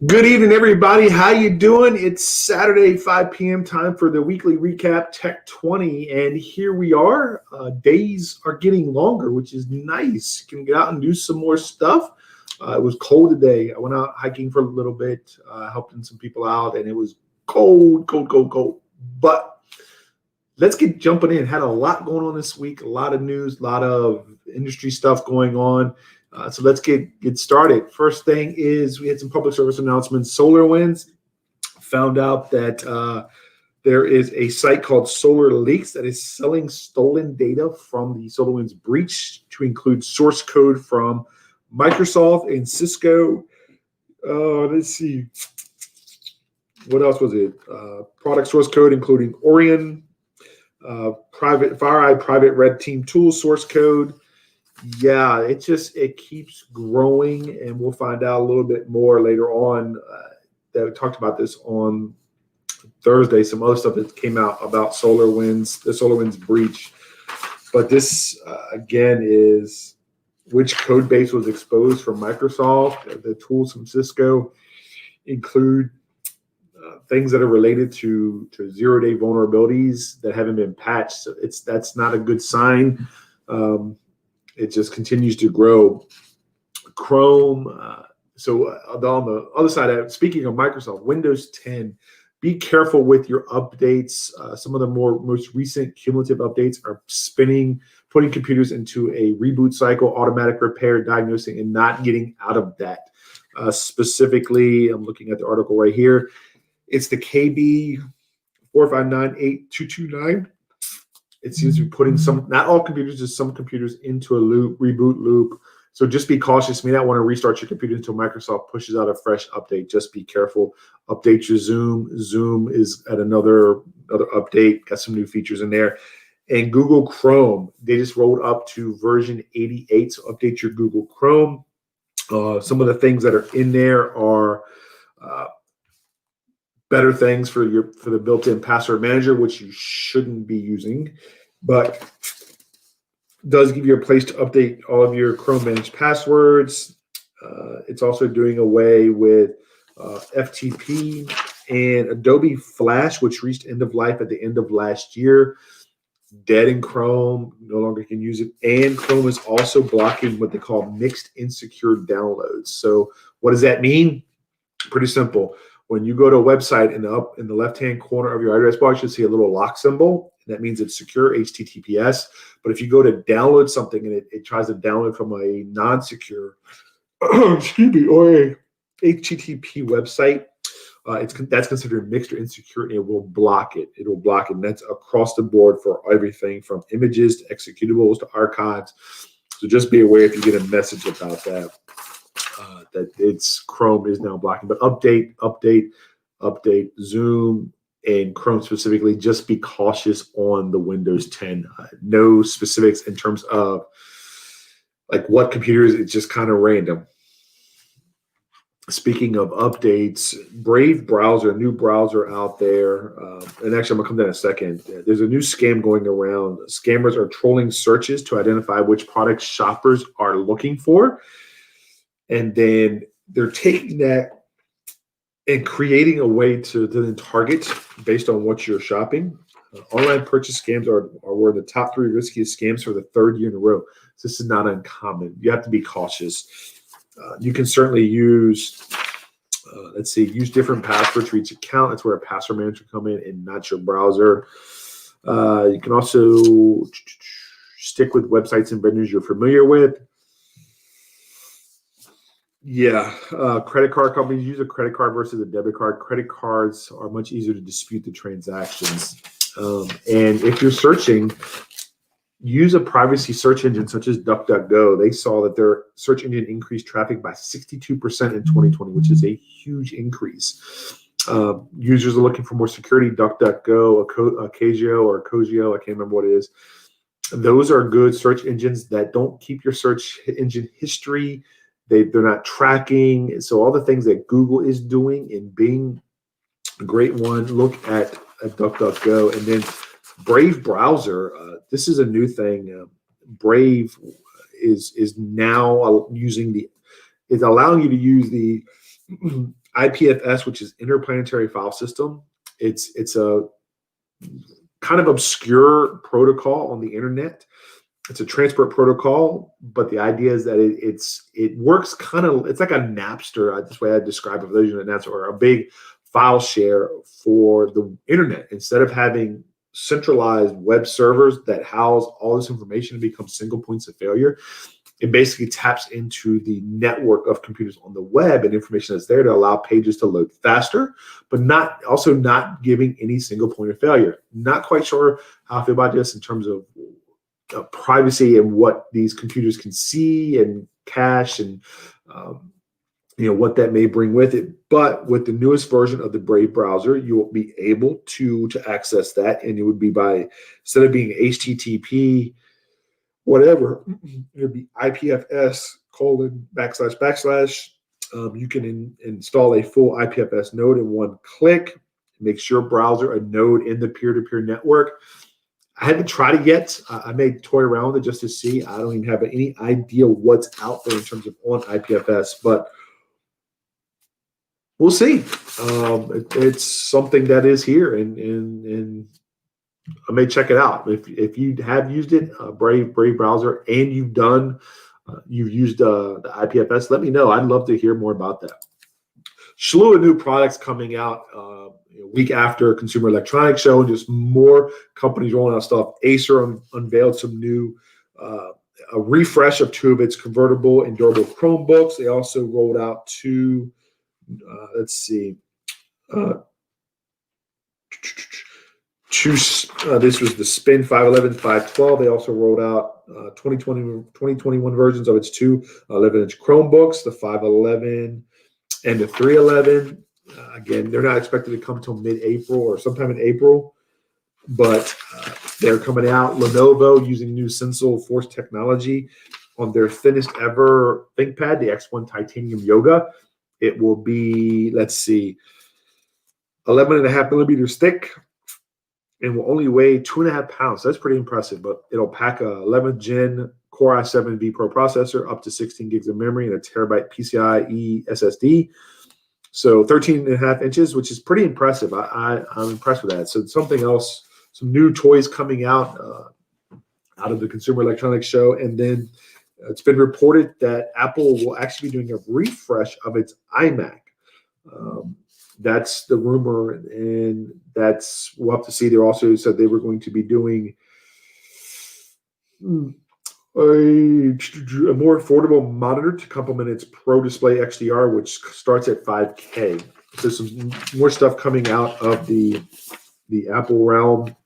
Good evening, everybody. How you doing? It's Saturday, 5 p.m. time for the weekly recap Tech 20, and here we are. Days are getting longer, which is nice. Can get out and do some more stuff. It was cold today. I went out hiking for a little bit, helping some people out, and it was cold, cold, cold, cold. But let's get jumping in. Had a lot going on this week, a lot of news, a lot of industry stuff going on. So let's get started. First thing is we had some public service announcements. SolarWinds found out that there is a site called Solar Leaks that is selling stolen data from the SolarWinds breach to include source code from Microsoft and Cisco. Let's see. What else was it? Product source code including Orion, private FireEye, private red team tool source code. Yeah, it keeps growing, and we'll find out a little bit more later on. That we talked about this on Thursday. Some other stuff that came out about SolarWinds, the SolarWinds breach. But this again is which code base was exposed from Microsoft. The tools from Cisco include things that are related to 0-day vulnerabilities that haven't been patched. So that's not a good sign. It just continues to grow. Chrome. On the other side, speaking of Microsoft, Windows 10, be careful with your updates. Some of the most recent cumulative updates are putting computers into a reboot cycle, automatic repair, diagnosing, and not getting out of that. Specifically, I'm looking at the article right here. It's the KB 4598229. It seems to be putting not all computers, just some computers into a reboot loop. So just be cautious. You may not want to restart your computer until Microsoft pushes out a fresh update. Just be careful. Update your Zoom. Zoom is at another update. Got some new features in there. And Google Chrome, they just rolled up to version 88. So update your Google Chrome. Some of the things that are in there are better things for the built-in password manager, which you shouldn't be using, but does give you a place to update all of your Chrome managed passwords. It's also doing away with FTP and Adobe Flash, which reached end of life at the end of last year. Dead in Chrome, no longer can use it. And Chrome is also blocking what they call mixed insecure downloads. So what does that mean? Pretty simple. When you go to a website in the left-hand corner of your address box, you'll see a little lock symbol. That means it's secure, HTTPS. But if you go to download something and it tries to download from a non-secure, excuse me, or a HTTP website, that's considered mixed or insecure, and it will block it. It will block it, and that's across the board for everything from images to executables to archives. So just be aware if you get a message about that. That it's Chrome is now blocking, but update Zoom and Chrome specifically. Just be cautious on the Windows 10. No specifics in terms of like what computers. It's just kind of random. Speaking of updates, Brave browser, new browser out there, and actually I'm gonna come to that in a second. There's a new scam going around. Scammers are trolling searches to identify which products shoppers are looking for. And then they're taking that and creating a way to then target based on what you're shopping. Online purchase scams are one of the top 3 riskiest scams for the 3rd year in a row. So this is not uncommon. You have to be cautious. You can certainly use, use different passwords for each account. That's where a password manager come in and not your browser. You can also stick with websites and vendors you're familiar with. Yeah, credit card companies use a credit card versus a debit card. Credit cards are much easier to dispute the transactions. And if you're searching, use a privacy search engine such as DuckDuckGo. They saw that their search engine increased traffic by 62% in 2020, which is a huge increase. Users are looking for more security. DuckDuckGo, Acogio, I can't remember what it is. Those are good search engines that don't keep your search engine history. They're not tracking. So all the things that Google is doing in Bing, a great one. Look at DuckDuckGo. And then Brave browser. This is a new thing. Brave is now allowing you to use the IPFS, which is Interplanetary File System. It's a kind of obscure protocol on the internet. It's a transport protocol, but the idea is that it works kind of, it's like a Napster. That's the way I describe it for those of you that Napster, or a big file share for the internet. Instead of having centralized web servers that house all this information and become single points of failure, it basically taps into the network of computers on the web and information that's there to allow pages to load faster, but not giving any single point of failure. Not quite sure how I feel about this in terms of privacy and what these computers can see and cache and what that may bring with it. But with the newest version of the Brave browser, you will be able to access that, and it would be by, instead of being HTTP whatever, it would be IPFS : //. You can install a full IPFS node in one click. Makes your browser a node in the peer-to-peer network. I haven't tried it yet. I may toy around with it just to see. I don't even have any idea what's out there in terms of on IPFS, but we'll see. It's something that is here, and I may check it out. If you have used it, Brave browser, and you've used the IPFS, let me know. I'd love to hear more about that. Slew of new products coming out a week after Consumer Electronics Show, and just more companies rolling out stuff. Acer unveiled some new, a refresh of two of its convertible and durable Chromebooks. They also rolled out two, this was the Spin 511, 512. They also rolled out 2021 versions of its two 11-inch Chromebooks, the 511 and the 311. Again, they're not expected to come until mid-April or sometime in April, but they're coming out. Lenovo using new Sensile Force technology on their thinnest ever ThinkPad, the X1 Titanium Yoga. It will be, 11.5 millimeters thick and will only weigh 2.5 pounds. That's pretty impressive, but it'll pack a 11th gen Core i7 V Pro processor, up to 16 gigs of memory, and a terabyte PCIe SSD. So 13.5 inches, which is pretty impressive. I'm impressed with that. So something else, some new toys coming out of the Consumer Electronics Show. And then it's been reported that Apple will actually be doing a refresh of its iMac. That's the rumor, and we'll have to see. They also said they were going to be doing a more affordable monitor to complement its Pro Display XDR, which starts at $5K. So some more stuff coming out of the Apple realm.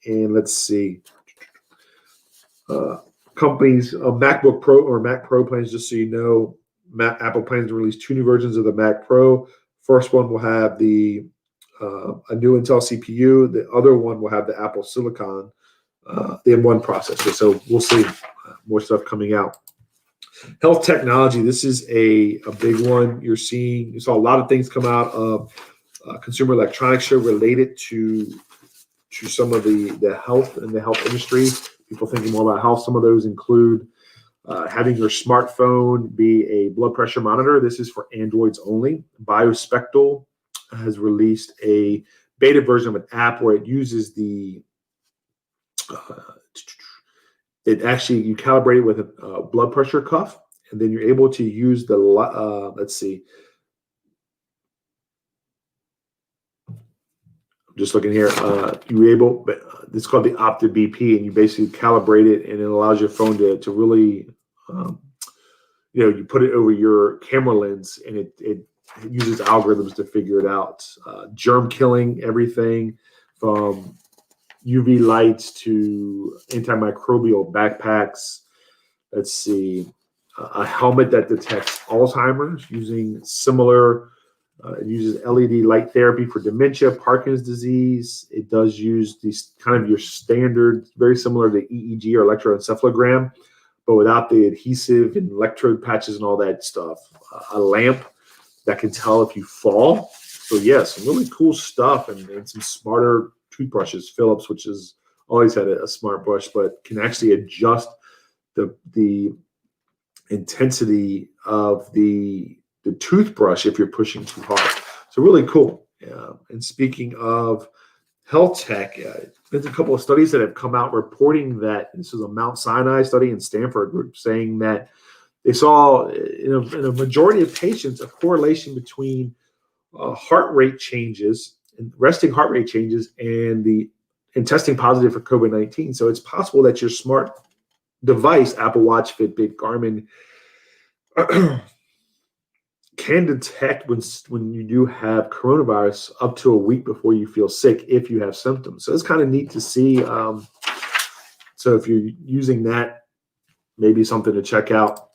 And let's see. Companies, MacBook Pro or Mac Pro plans, just so you know, Apple plans to release two new versions of the Mac Pro. First one will have a new Intel CPU. The other one will have the Apple Silicon, the M1 processor. So we'll see more stuff coming out. Health technology. This is a big one. You saw a lot of things come out of Consumer Electronics Show related to some of the health and the health industry. People thinking more about health. Some of those include having your smartphone be a blood pressure monitor. This is for Androids only. BioSpectral has released a beta version of an app where it uses you calibrate it with a blood pressure cuff, and then you're able to use the, I'm just looking here. It's called the Opta BP, and you basically calibrate it, and it allows your phone to really, you put it over your camera lens, and it uses algorithms to figure it out. Germ killing, everything from UV lights to antimicrobial backpacks. A helmet that detects Alzheimer's using similar. It uses LED light therapy for dementia, Parkinson's disease. It does use these kind of your standard, very similar to EEG or electroencephalogram, but without the adhesive and electrode patches and all that stuff. A lamp that can tell if you fall. So yes, some really cool stuff, and some smarter toothbrushes. Philips, which has always had a smart brush, but can actually adjust the intensity of the the toothbrush if you're pushing too hard. So really cool. And speaking of health tech, there's a couple of studies that have come out reporting that this is a Mount Sinai study in Stanford group saying that they saw in a majority of patients a correlation between heart rate changes and resting heart rate changes and testing positive for COVID-19. So it's possible that your smart device, Apple Watch, Fitbit, Garmin, can detect when you do have coronavirus up to a week before you feel sick if you have symptoms. So it's kind of neat to see. So if you're using that, maybe something to check out.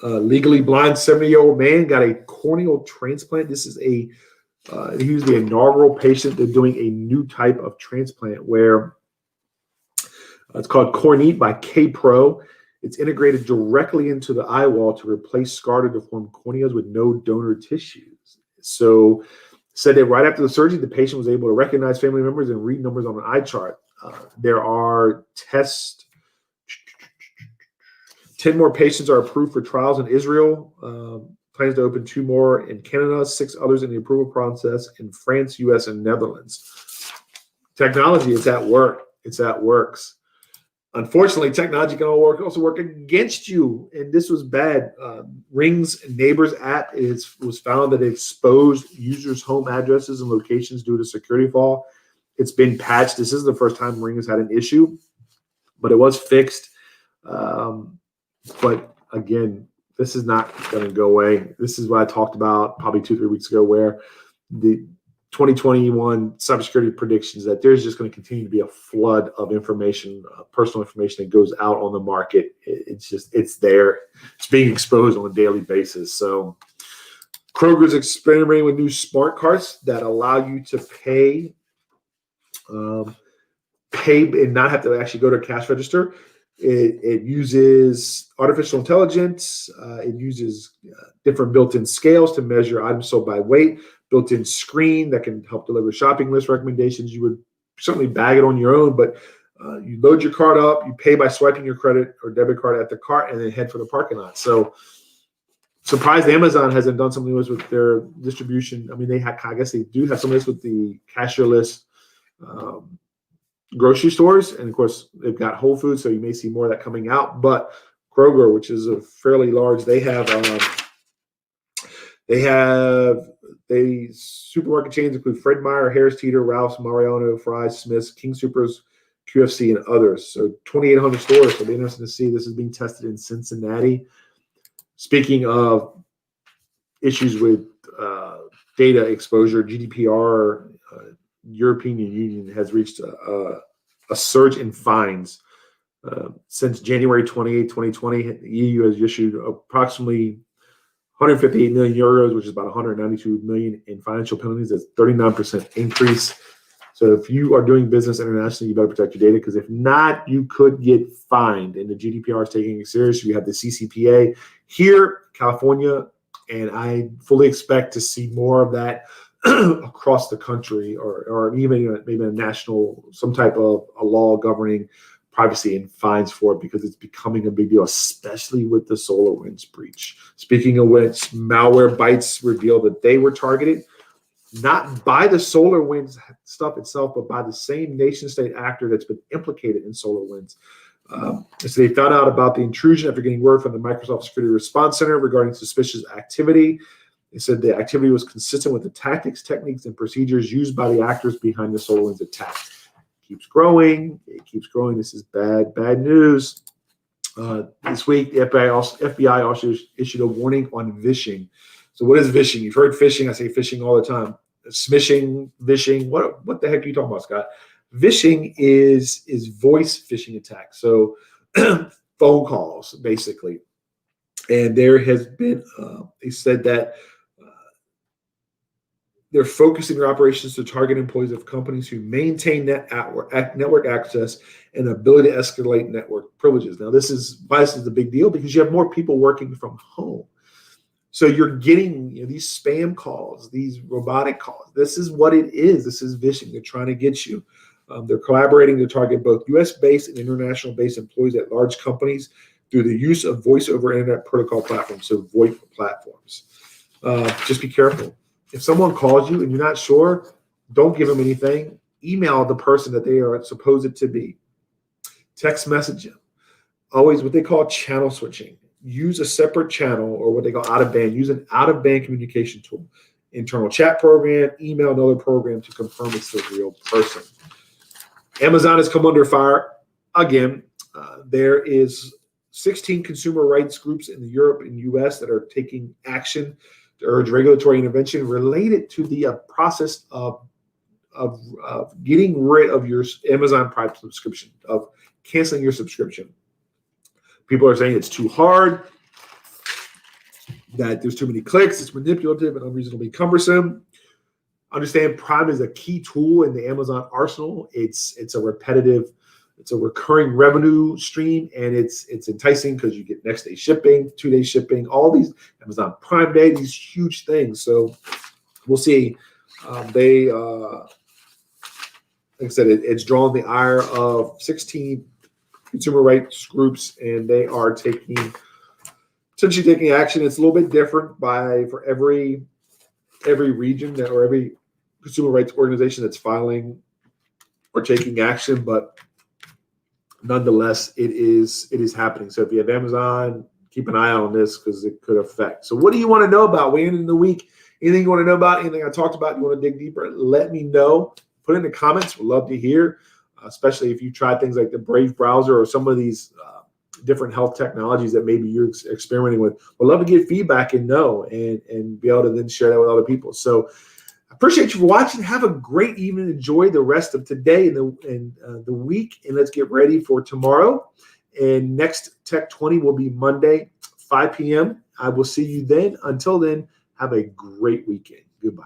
Legally blind 70-year-old man got a corneal transplant. This is he was the inaugural patient. They're doing a new type of transplant where it's called Cornea by K-Pro. It's integrated directly into the eye wall to replace scarred or deformed corneas with no donor tissues. So said that right after the surgery, the patient was able to recognize family members and read numbers on an eye chart. There are 10 more patients are approved for trials in Israel. Plans to open 2 more in Canada, 6 others in the approval process in France, US, and Netherlands. Technology, it's at work. It's at works. Unfortunately, technology can also work against you, and this was bad. Ring's Neighbors app was found that it exposed users' home addresses and locations due to security flaw. It's been patched. This isn't the first time Ring has had an issue, but it was fixed. But again, this is not going to go away. This is what I talked about probably 2-3 weeks ago, where the 2021 cybersecurity predictions that there's just going to continue to be a flood of information, personal information that goes out on the market. It's there. It's being exposed on a daily basis. So Kroger's experimenting with new smart carts that allow you to pay and not have to actually go to a cash register. It uses artificial intelligence. It uses different built-in scales to measure items sold by weight, built-in screen that can help deliver shopping list recommendations. You would certainly bag it on your own, but you load your cart up, you pay by swiping your credit or debit card at the cart, and then head for the parking lot. So surprised Amazon hasn't done something with their distribution. I mean, I guess they do have some of this with the cashierless grocery stores, and of course they've got Whole Foods, so you may see more of that coming out. But Kroger, which is a fairly large, they supermarket chains include Fred Meyer, Harris Teeter, Ralph's, Mariano, Fry's, Smith's, King Soopers, QFC, and others. So 2,800 stores. So it'll be interesting to see. This is being tested in Cincinnati. Speaking of issues with data exposure, GDPR, European Union has reached a surge in fines. Since January 28, 2020, the EU has issued approximately 158 million euros, which is about 192 million in financial penalties. That's 39% increase. So if you are doing business internationally, you better protect your data, because if not, you could get fined. And the GDPR is taking it serious. You have the CCPA here, California, and I fully expect to see more of that across the country, or even maybe a national, some type of a law governing privacy and fines for it, because it's becoming a big deal, especially with the SolarWinds breach. Speaking of which, Malwarebytes revealed that they were targeted not by the SolarWinds stuff itself, but by the same nation-state actor that's been implicated in SolarWinds. So they found out about the intrusion after getting word from the Microsoft Security Response Center regarding suspicious activity. They said the activity was consistent with the tactics, techniques, and procedures used by the actors behind the SolarWinds attack. It keeps growing. It keeps growing. This is bad news. This week, the FBI also issued a warning on vishing. So what is vishing? You've heard phishing. I say phishing all the time. Smishing, vishing. What the heck are you talking about, Scott? Vishing is voice phishing attacks. So phone calls, basically. And there has been, they said that they're focusing their operations to target employees of companies who maintain network access and ability to escalate network privileges. Now, this is a big deal, because you have more people working from home. So you're getting these spam calls, these robotic calls. This is what it is. This is vishing. They're trying to get you. They're collaborating to target both U.S.-based and international-based employees at large companies through the use of voice over internet protocol platforms, so VoIP platforms. Just be careful. If someone calls you and you're not sure, don't give them anything. Email the person that they are supposed to be. Text message them. Always what they call channel switching. Use a separate channel, or what they call out of band. Use an out of band communication tool. Internal chat program, email, another program to confirm it's the real person. Amazon has come under fire again. There is 16 consumer rights groups in Europe and US that are taking action to urge regulatory intervention related to the process of getting rid of your Amazon Prime subscription, of canceling your subscription. People are saying it's too hard, that there's too many clicks, it's manipulative and unreasonably cumbersome. Understand Prime is a key tool in the Amazon arsenal. It's a repetitive, it's a recurring revenue stream, and it's enticing because you get next day shipping, 2-day shipping, all these Amazon Prime Day, these huge things. So we'll see. Like I said, it's drawn the ire of 16 consumer rights groups, and they are essentially taking action. It's a little bit different for every region or every consumer rights organization that's filing or taking action, but nonetheless, it is happening. So if you have Amazon, keep an eye on this because it could affect. So what do you want to know about? We're in the week. Anything you want to know about? Anything I talked about? You want to dig deeper? Let me know. Put in the comments. We'd love to hear, especially if you try things like the Brave browser or some of these different health technologies that maybe you're experimenting with. We'd love to get feedback and know and be able to then share that with other people. So I appreciate you for watching. Have a great evening. Enjoy the rest of today and the week, and let's get ready for tomorrow. And next Tech 20 will be Monday, 5 p.m. I will see you then. Until then, have a great weekend. Goodbye.